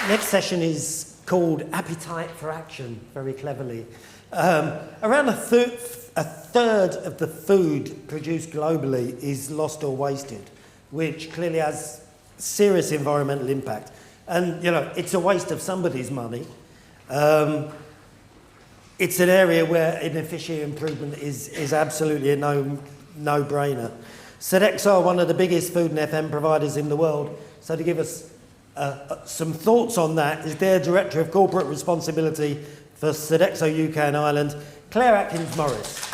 Next session is called Appetite for Action, very cleverly. Around a third of the food produced globally is lost or wasted, which clearly has serious environmental impact. And, you know, it's a waste of somebody's money. It's an area where efficiency improvement is absolutely a no-brainer. Sodexo are one of the biggest food and FM providers in the world. So to give us some thoughts on that is their Director of Corporate Responsibility for Sodexo UK and Ireland, Claire Atkins-Morris.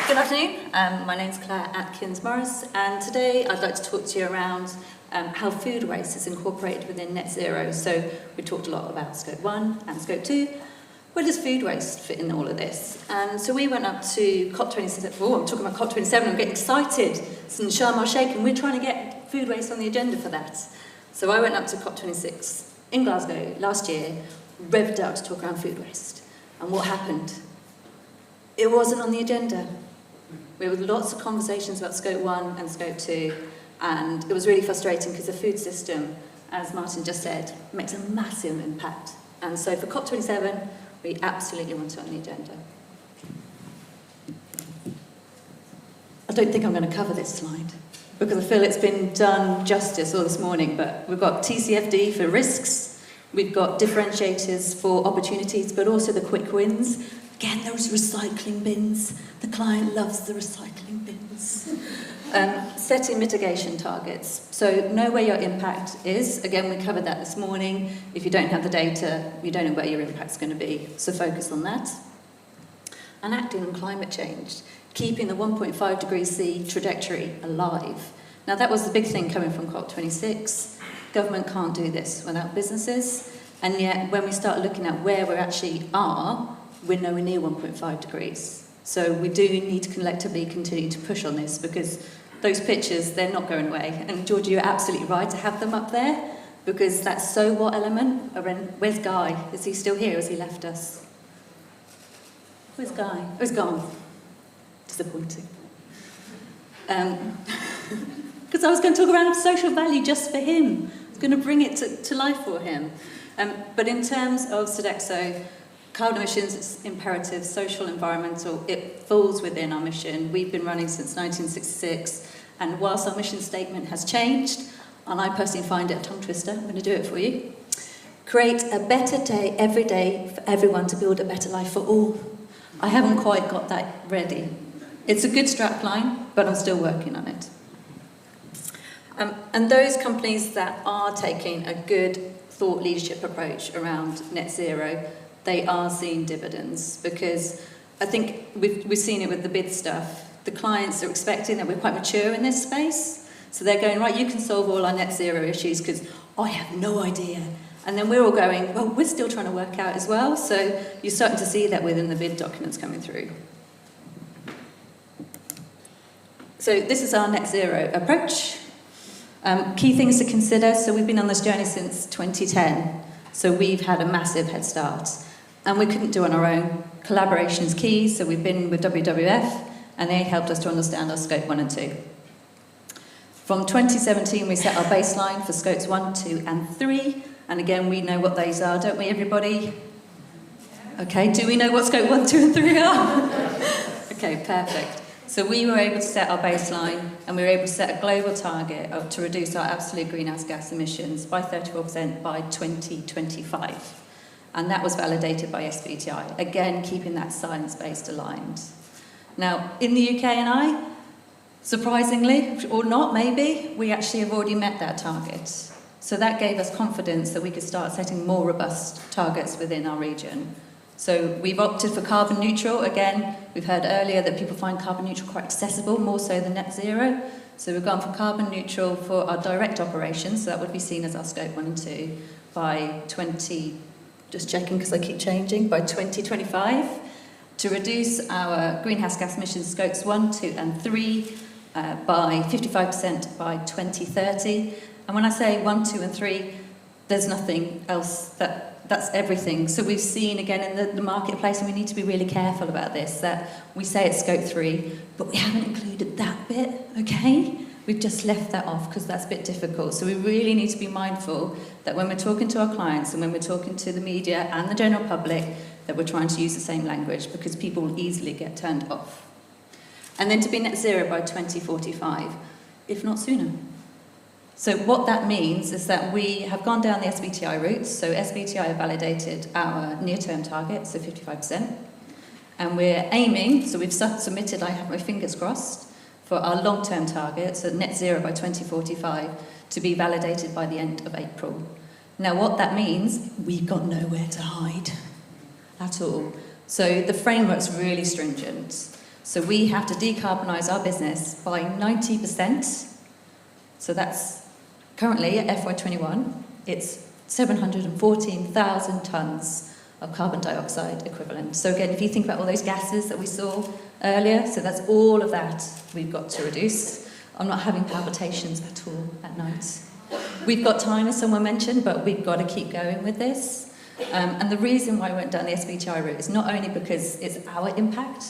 Good afternoon, my name's Claire Atkins-Morris, and today I'd like to talk to you around how food waste is incorporated within net zero. So we talked a lot about scope 1 and scope 2. Where does food waste fit in all of this? And so we went up to COP27, I'm talking about COP27, I'm getting excited. It's in Sharm el-Sheikh and we're trying to get food waste on the agenda for that. So I went up to COP26 in Glasgow last year, revved out to talk around food waste. And what happened? It wasn't on the agenda. We had lots of conversations about scope 1 and scope 2, and it was really frustrating because the food system, as Martin just said, makes a massive impact. And so for COP27, we absolutely want it on the agenda. I don't think I'm going to cover this slide because I feel it's been done justice all this morning, but we've got TCFD for risks, we've got differentiators for opportunities, but also the quick wins. Again, those recycling bins. The client loves the recycling bins. Setting mitigation targets. So know where your impact is. Again, we covered that this morning. If you don't have the data, you don't know where your impact's going to be. So focus on that. And acting on climate change. Keeping the 1.5 degrees C trajectory alive. Now, that was the big thing coming from COP26. Government can't do this without businesses. And yet, when we start looking at where we actually are, we're nowhere near 1.5 degrees. So we do need to collectively continue to push on this because those pictures, they're not going away. And Georgia, you're absolutely right to have them up there because that so what element, where's Guy? Is he still here or has he left us? Where's Guy? Oh, he's gone. Disappointing. Because I was going to talk around social value just for him. I was going to bring it to life for him. But in terms of Sodexo, carbon emissions, it's imperative, social, environmental, it falls within our mission. We've been running since 1966, and whilst our mission statement has changed, and I personally find it a tongue twister, I'm going to do it for you. Create a better day every day for everyone to build a better life for all. I haven't quite got that ready. It's a good strapline, but I'm still working on it. And those companies that are taking a good thought leadership approach around net zero, they are seeing dividends because I think we've seen it with the bid stuff. The clients are expecting that we're quite mature in this space. So they're going, right, you can solve all our net zero issues because I have no idea. And then we're all going, well, we're still trying to work out as well. So you're starting to see that within the bid documents coming through. So this is our net zero approach. Key things to consider. So we've been on this journey since 2010. So we've had a massive head start. And we couldn't do it on our own. Collaboration is key, so we've been with WWF, and they helped us to understand our scope 1 and 2. From 2017, we set our baseline for scopes 1, 2, and 3, and again, we know what those are, don't we, everybody? Okay, do we know what scope 1, 2, and 3 are? Okay, perfect. So we were able to set our baseline, and we were able to set a global target to reduce our absolute greenhouse gas emissions by 34% by 2025. And that was validated by SBTi, again, keeping that science-based aligned. Now, in the UK and I, surprisingly, or not maybe, we actually have already met that target. So that gave us confidence that we could start setting more robust targets within our region. So we've opted for carbon neutral. Again, we've heard earlier that people find carbon neutral quite accessible, more so than net zero. So we've gone for carbon neutral for our direct operations, so that would be seen as our scope 1 and 2 by just checking because I keep changing, by 2025, to reduce our greenhouse gas emissions scopes 1, 2 and 3 by 55% by 2030. And when I say 1, 2 and 3, there's nothing else, that's everything. So we've seen again in the marketplace, and we need to be really careful about this, that we say it's scope 3, but we haven't included that bit, okay? We've just left that off because that's a bit difficult. So we really need to be mindful that when we're talking to our clients and when we're talking to the media and the general public, that we're trying to use the same language, because people will easily get turned off. And then to be net zero by 2045, if not sooner. So what that means is that we have gone down the SBTI route. So SBTI have validated our near-term target, so 55%. And we're aiming, so we've submitted, I have my fingers crossed, for our long-term target, so net zero by 2045, to be validated by the end of April. Now what that means, we've got nowhere to hide at all. So the framework's really stringent. So we have to decarbonise our business by 90%. So that's currently at FY21, it's 714,000 tonnes of carbon dioxide equivalent. So again, if you think about all those gases that we saw earlier, so that's all of that we've got to reduce. I'm not having palpitations at all at night. We've got time, as someone mentioned, but we've got to keep going with this. And the reason why we went down the SBTI route is not only because it's our impact,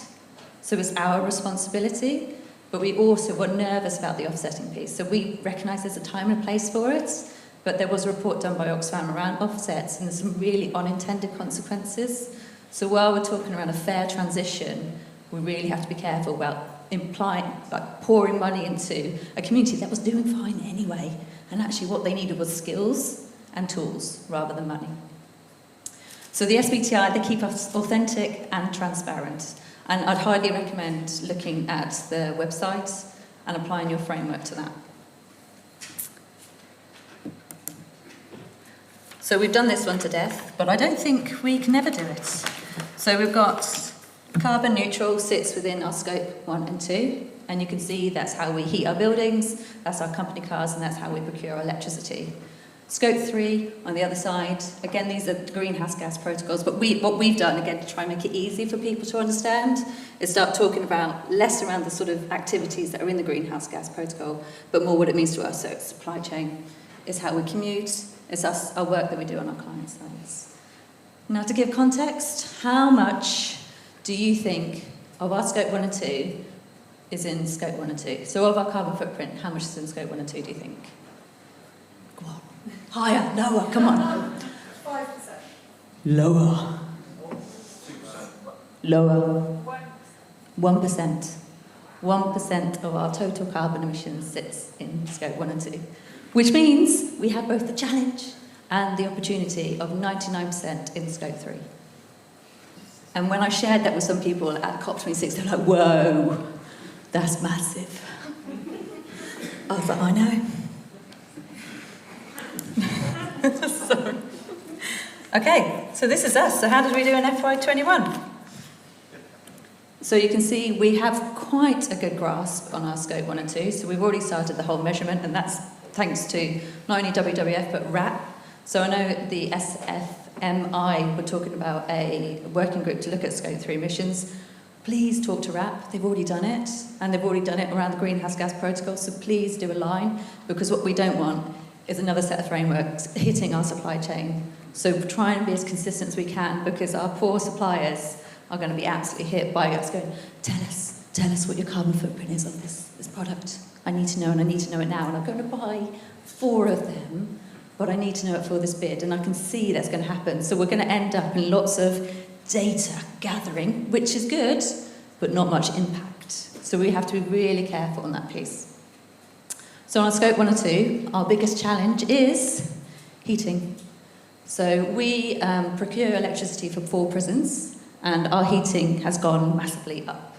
so it's our responsibility, but we also were nervous about the offsetting piece. So we recognise there's a time and a place for it, but there was a report done by Oxfam around offsets, and there's some really unintended consequences. So while we're talking around a fair transition, we really have to be careful about pouring money into a community that was doing fine anyway. And actually what they needed was skills and tools rather than money. So the SBTI, they keep us authentic and transparent. And I'd highly recommend looking at the website and applying your framework to that. So we've done this one to death, but I don't think we can ever do it. So we've got carbon neutral sits within our scope 1 and 2, and you can see that's how we heat our buildings, that's our company cars, and that's how we procure our electricity. Scope 3 on the other side, again, these are greenhouse gas protocols, but what we've done, again, to try and make it easy for people to understand, is start talking about less around the sort of activities that are in the greenhouse gas protocol, but more what it means to us. So it's supply chain, it's how we commute, it's our work that we do on our client sites. Now, to give context, how much do you think of our scope 1 and 2 is in scope 1 and 2? So of our carbon footprint, how much is in scope 1 and 2, do you think? Go on. Higher, lower, come on. 5%. Lower. 2%. Lower. 1%. 1% of our total carbon emissions sits in scope 1 and 2. Which means we have both the challenge and the opportunity of 99% in scope 3. And when I shared that with some people at COP26, they're like, whoa, that's massive. I was like, I know. Sorry. Okay, so this is us. So how did we do in FY21? So you can see we have quite a good grasp on our scope 1 and 2. So we've already started the whole measurement, and that's thanks to not only WWF but RAP. So I know the SFMI were talking about a working group to look at scope 3 emissions. Please talk to RAP. They've already done it, and they've already done it around the greenhouse gas protocol. So please do align, because what we don't want is another set of frameworks hitting our supply chain. So try and be as consistent as we can, because our poor suppliers are going to be absolutely hit by us going, tell us what your carbon footprint is of this product. I need to know, and I need to know it now, and I'm going to buy 4 of them, but I need to know it for this bid, and I can see that's going to happen. So we're going to end up in lots of data gathering, which is good, but not much impact. So we have to be really careful on that piece. So on scope 1 and 2, our biggest challenge is heating. So we procure electricity for 4 prisons, and our heating has gone massively up.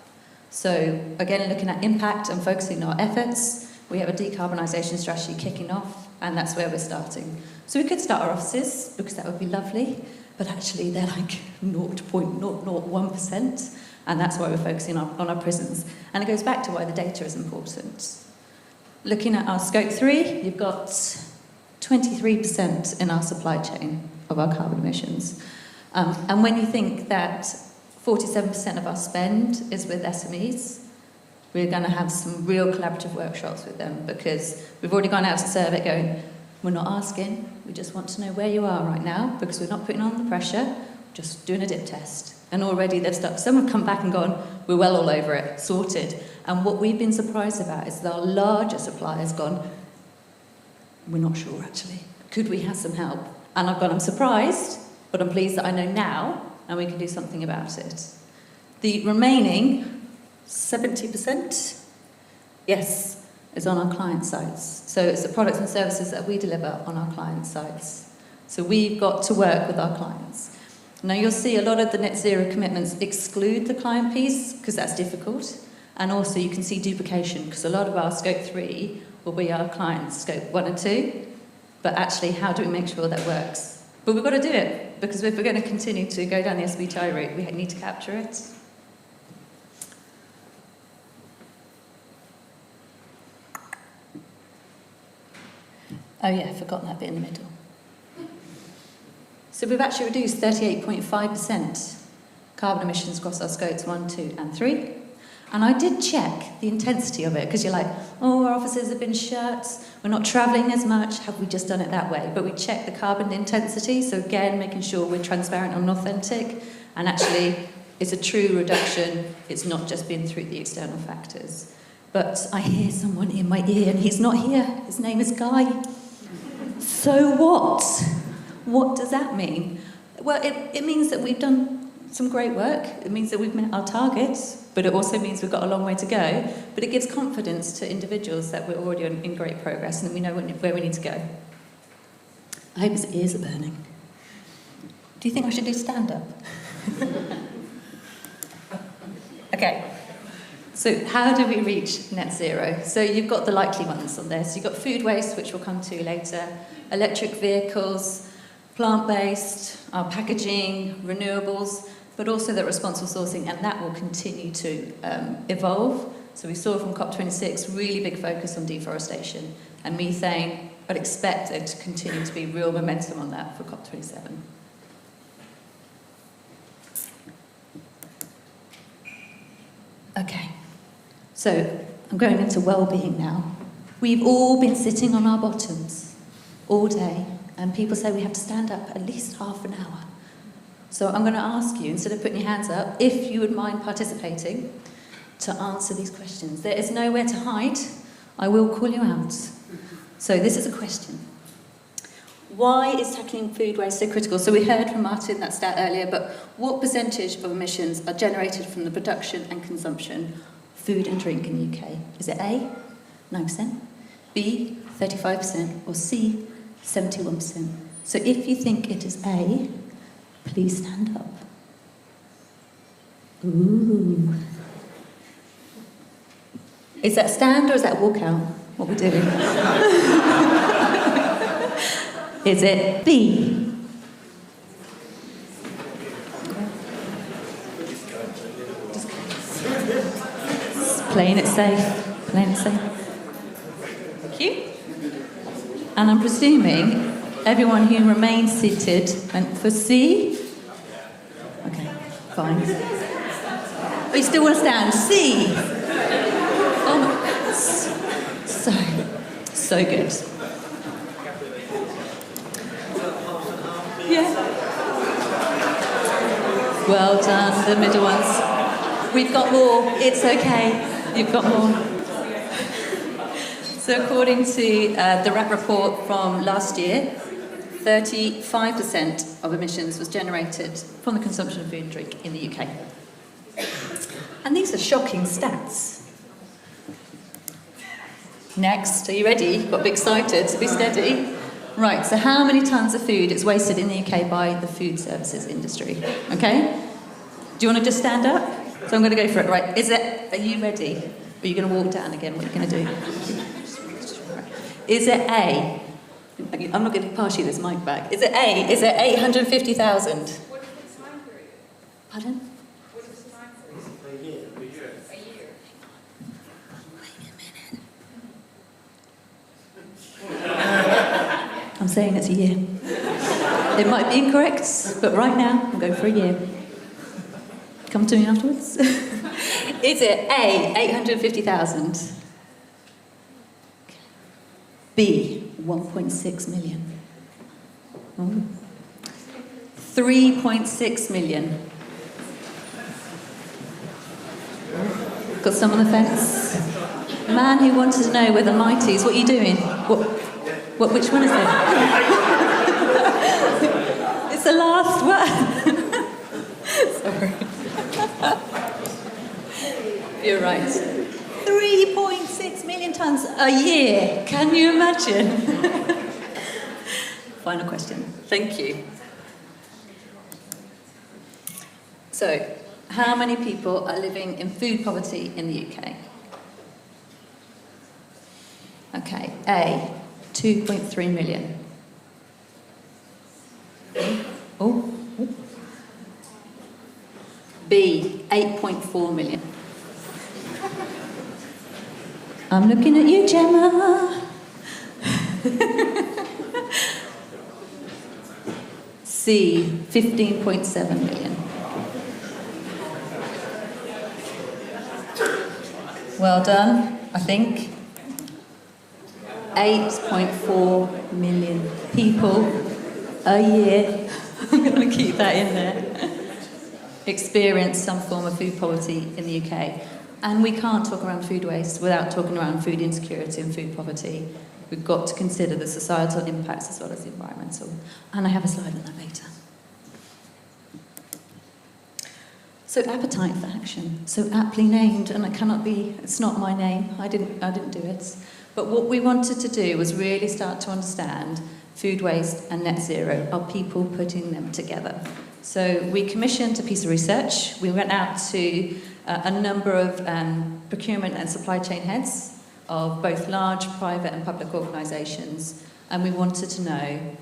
So again, looking at impact and focusing our efforts, we have a decarbonisation strategy kicking off, and that's where we're starting. So we could start our offices, because that would be lovely, but actually they're like 0.001%, and that's why we're focusing on our prisons. And it goes back to why the data is important. Looking at our scope 3, you've got 23% in our supply chain of our carbon emissions. And when you think that 47% of our spend is with SMEs, we're going to have some real collaborative workshops with them, because we've already gone out to survey going, we're not asking, we just want to know where you are right now, because we're not putting on the pressure, just doing a dip test. And already some have come back and gone, we're well all over it, sorted. And what we've been surprised about is that our larger suppliers gone, we're not sure actually. Could we have some help? And I've gone, I'm surprised, but I'm pleased that I know now and we can do something about it. The remaining 70%, yes, is on our client sites. So it's the products and services that we deliver on our client sites. So we've got to work with our clients. Now you'll see a lot of the net zero commitments exclude the client piece because that's difficult. And also you can see duplication because a lot of our scope 3 will be our clients' scope 1 and 2. But actually, how do we make sure that works? But we've got to do it because if we're going to continue to go down the SBTi route, we need to capture it. Oh yeah, I forgot that bit in the middle. So we've actually reduced 38.5% carbon emissions across our scopes 1, 2 and 3. And I did check the intensity of it, because you're like, oh, our offices have been shut, we're not travelling as much, have we just done it that way? But we checked the carbon intensity, so again, making sure we're transparent and authentic, and actually it's a true reduction, it's not just been through the external factors. But I hear someone in my ear, and he's not here, his name is Guy. So what? What does that mean? Well, it means that we've done some great work. It means that we've met our targets, but it also means we've got a long way to go. But it gives confidence to individuals that we're already in great progress and that we know where we need to go. I hope his ears are burning. Do you think I should do stand-up? Okay. So how do we reach net zero? So you've got the likely ones on there. So you've got food waste, which we'll come to later, electric vehicles, plant-based, our packaging, renewables, but also the responsible sourcing, and that will continue to evolve. So we saw from COP26, really big focus on deforestation and methane. I'd expect there to continue to be real momentum on that for COP27. Okay, so I'm going into well-being now. We've all been sitting on our bottoms all day, and people say we have to stand up at least half an hour. So I'm going to ask you, instead of putting your hands up, if you would mind participating to answer these questions. There is nowhere to hide. I will call you out. So this is a question. Why is tackling food waste so critical? So we heard from Martin that stat earlier, but what percentage of emissions are generated from the production and consumption of food and drink in the UK? Is it A, 9%, B, 35%, or C, 71%? So if you think it is A, please stand up. Ooh. Is that stand or is that walk out? What we're doing? Is it B? Playing it safe. Playing it safe. Thank you. And I'm presuming everyone who remains seated went for C? Okay, fine. Oh, you still want to stand? C! Oh my, so good. Yeah. Well done, the middle ones. We've got more. It's okay. You've got more. So according to the RAP report from last year, 35% of emissions was generated from the consumption of food and drink in the UK. And these are shocking stats. Next, are you ready? Got a bit excited, so be steady. Right, so how many tonnes of food is wasted in the UK by the food services industry? Okay? Do you want to just stand up? So I'm going to go for it. Right, are you ready? Or are you going to walk down again? What are you going to do? Is it A? I'm not going to pass you this mic back. Is it A? Is it 850,000? What is the time period? Pardon? What is the time period? A year. Wait a minute. I'm saying it's a year. It might be incorrect, but right now I'm going for a year. Come to me afterwards. Is it A, 850,000? B, 1.6 million. Oh. 3.6 million. Got some on the fence. Man who wanted to know whether Mighties, what are you doing? Which one is it? It's the last one. Sorry. You're right. 3.6 million tonnes a year. Can you imagine? Final question. Thank you. So, how many people are living in food poverty in the UK? Okay, A, 2.3 million. Oh. B, 8.4 million. I'm looking at you, Gemma. C, 15.7 million. Well done, I think. 8.4 million people a year, I'm going to keep that in there, experience some form of food poverty in the UK. And we can't talk around food waste without talking around food insecurity and food poverty. We've got to consider the societal impacts as well as the environmental. And I have a slide on that later. So appetite for action, so aptly named, and it's not my name, I didn't do it. But what we wanted to do was really start to understand food waste and net zero. Are people putting them together? So we commissioned a piece of research. We went out to a number of procurement and supply chain heads of both large private and public organisations, and we wanted to know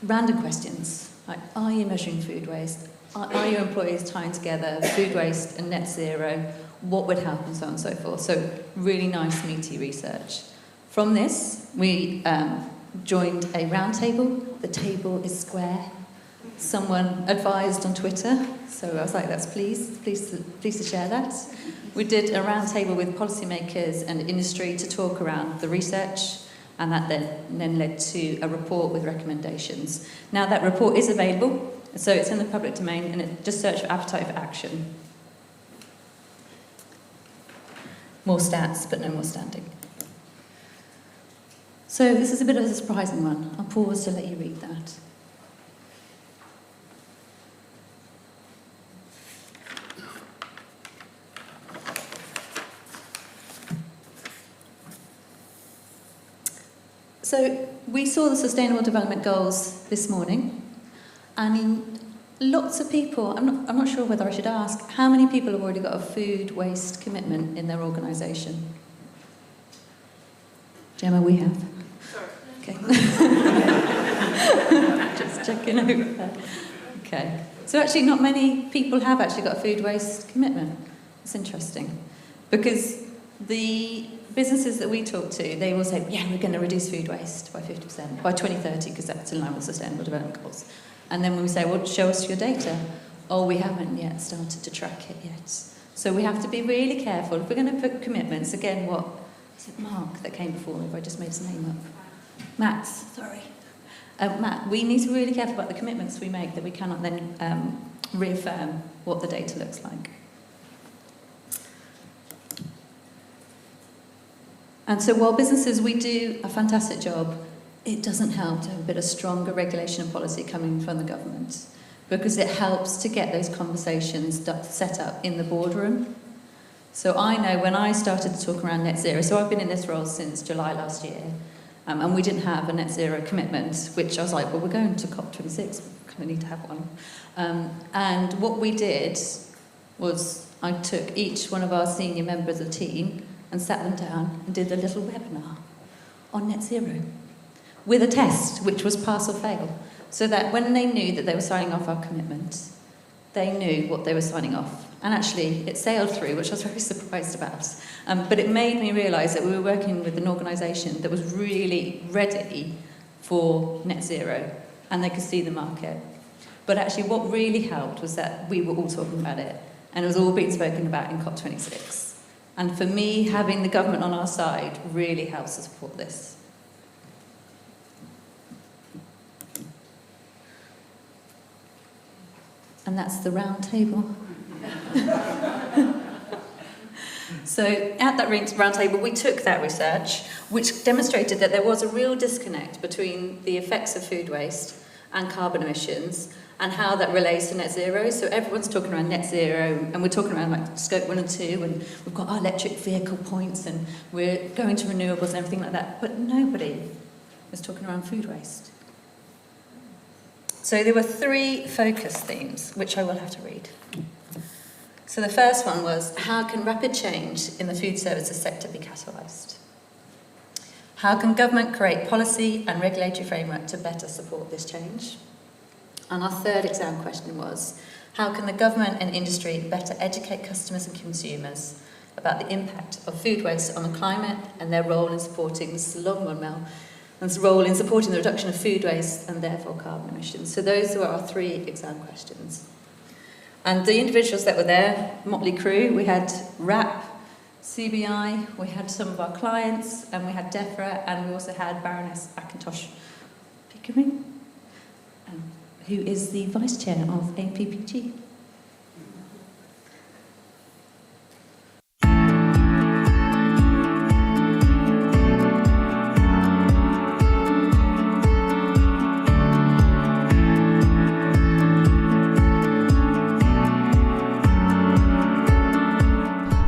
random questions like, are you measuring food waste? Are your employees tying together food waste and net zero? What would help, and so on and so forth. So really nice, meaty research. From this, we joined a round table. The table is square. Someone advised on Twitter, so I was like, that's pleased to share that. We did a round table with policymakers and industry to talk around the research, and that then led to a report with recommendations. Now that report is available, so it's in the public domain, and just search for appetite for action. More stats, but no more standing. So this is a bit of a surprising one. I'll pause to let you read that. So we saw the Sustainable Development Goals this morning, and lots of people, I'm not sure whether I should ask, how many people have already got a food waste commitment in their organisation? Gemma, we have. Sorry. Okay. Just checking over there. Okay. So actually not many people have actually got a food waste commitment. It's interesting. Because the businesses that we talk to, they will say, yeah, we're going to reduce food waste by 50% by 2030, because that's in line with Sustainable Development Goals. And then when we say, well, show us your data, oh, we haven't yet started to track it yet. So we have to be really careful. If we're going to put commitments, again, what is it, Mark that came before me, if I just made his name up? Matt, sorry. Matt, we need to be really careful about the commitments we make, that we cannot then reaffirm what the data looks like. And so while businesses, we do a fantastic job, it doesn't help to have a bit of stronger regulation and policy coming from the government, because it helps to get those conversations set up in the boardroom. So I know when I started to talk around net zero, so I've been in this role since July last year, and we didn't have a net zero commitment, which I was like, well, we're going to COP26, we kind of need to have one. And what we did was I took each one of our senior members of the team and sat them down and did a little webinar on net zero with a test, which was pass or fail, so that when they knew that they were signing off our commitment, they knew what they were signing off. And actually, it sailed through, which I was very surprised about. But it made me realise that we were working with an organisation that was really ready for net zero, and they could see the market. But actually, what really helped was that we were all talking about it, and it was all being spoken about in COP26. And for me, having the government on our side really helps to support this. And that's the round table. So at that roundtable, we took that research, which demonstrated that there was a real disconnect between the effects of food waste and carbon emissions, and how that relates to net zero. So everyone's talking around net zero, and we're talking around like scope 1 and 2, and we've got our electric vehicle points, and we're going to renewables and everything like that. But nobody was talking around food waste. So there were 3 focus themes, which I will have to read. So the first one was, how can rapid change in the food services sector be catalysed? How can government create policy and regulatory framework to better support this change? And our third exam question was, how can the government and industry better educate customers and consumers about the impact of food waste on the climate and their role in supporting, this is a long one, Mel, and its role in supporting the reduction of food waste and therefore carbon emissions. So those were our 3 exam questions. And the individuals that were there, motley crew, we had RAP, CBI, we had some of our clients, and we had DEFRA, and we also had Baroness Akintosh Pickering, who is the Vice Chair of APPG.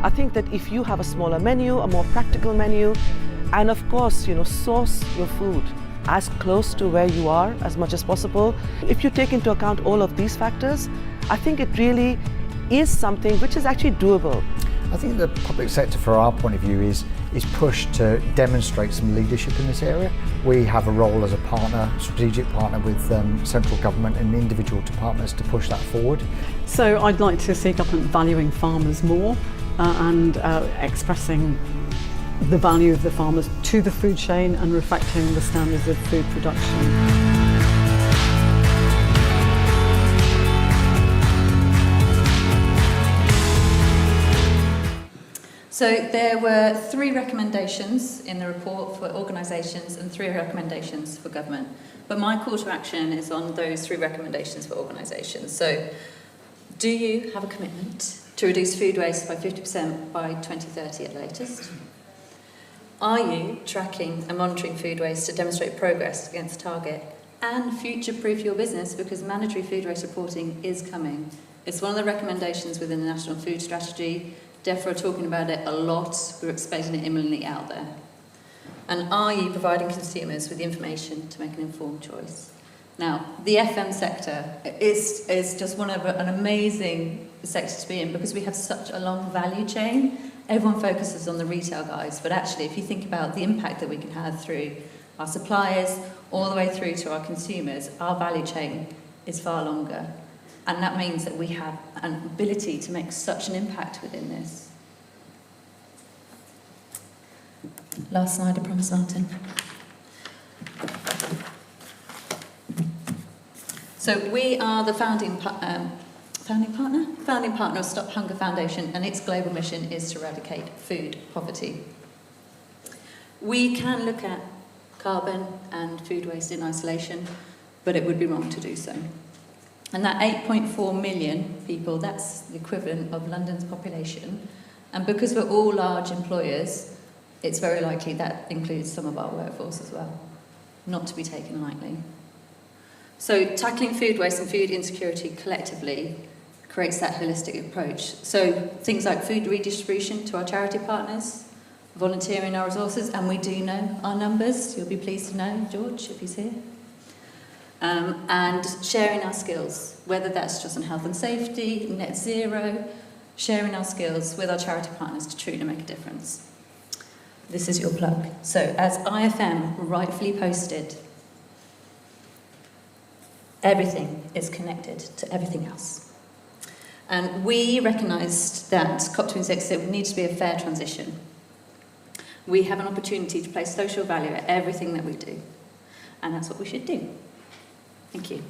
I think that if you have a smaller menu, a more practical menu, and of course, source your food as close to where you are as much as possible. If you take into account all of these factors, I think it really is something which is actually doable. I think the public sector, from our point of view, is pushed to demonstrate some leadership in this area. We have a role as a partner, strategic partner with central government and individual departments to push that forward. So I'd like to see government valuing farmers more and expressing the value of the farmers to the food chain and reflecting the standards of food production. So there were 3 recommendations in the report for organisations and 3 recommendations for government. But my call to action is on those 3 recommendations for organisations. So do you have a commitment to reduce food waste by 50% by 2030 at the latest? Are you tracking and monitoring food waste to demonstrate progress against target and future-proof your business, because mandatory food waste reporting is coming? It's one of the recommendations within the National Food Strategy. DEFRA are talking about it a lot. We're exposing it imminently out there. And are you providing consumers with the information to make an informed choice? Now, the FM sector is just one of an amazing sector to be in, because we have such a long value chain. Everyone focuses on the retail guys, but actually if you think about the impact that we can have through our suppliers all the way through to our consumers, our value chain is far longer. And that means that we have an ability to make such an impact within this. Last slide, I promise, Martin. So we are the founding partner of Stop Hunger Foundation, and its global mission is to eradicate food poverty. We can look at carbon and food waste in isolation, but it would be wrong to do so. And that 8.4 million people, that's the equivalent of London's population. And because we're all large employers, it's very likely that includes some of our workforce as well, not to be taken lightly. So tackling food waste and food insecurity collectively creates that holistic approach. So things like food redistribution to our charity partners, volunteering our resources, and we do know our numbers. You'll be pleased to know, George, if he's here. And sharing our skills, whether that's just on health and safety, net zero, sharing our skills with our charity partners to truly make a difference. This is your plug. So as IFM rightfully posted, everything is connected to everything else. And we recognised that COP26 needs to be a fair transition. We have an opportunity to place social value at everything that we do. And that's what we should do. Thank you.